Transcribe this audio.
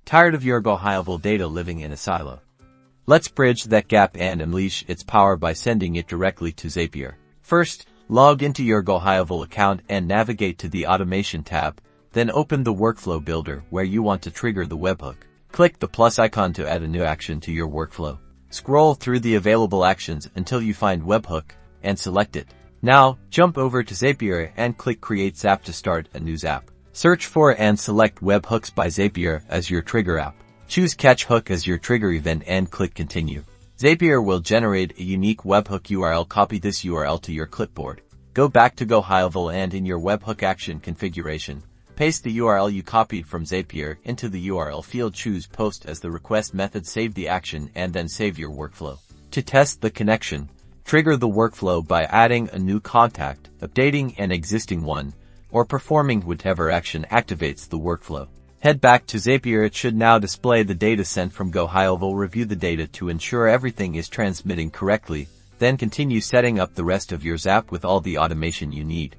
Tired of your GoHighLevel data living in a silo? Let's bridge that gap and unleash its power by sending it directly to Zapier. First, log into your GoHighLevel account and navigate to the Automation tab, then open the Workflow Builder where you want to trigger the webhook. Click the plus icon to add a new action to your workflow. Scroll through the available actions until you find Webhook and select it. Now, jump over to Zapier and click Create Zap to start a new Zap. Search for and select Webhooks by Zapier as your trigger app. Choose Catch Hook as your trigger event and click Continue. Zapier will generate a unique webhook URL. Copy this URL to your clipboard. Go back to GoHighLevel and in your webhook action configuration, paste the URL you copied from Zapier into the URL field. Choose Post as the request method. Save the action and then save your workflow. To test the connection, trigger the workflow by adding a new contact, updating an existing one, or performing whatever action activates the workflow. Head back to Zapier. It should now display the data sent from GoHighLevel. Review the data to ensure everything is transmitting correctly, then continue setting up the rest of your Zap with all the automation you need.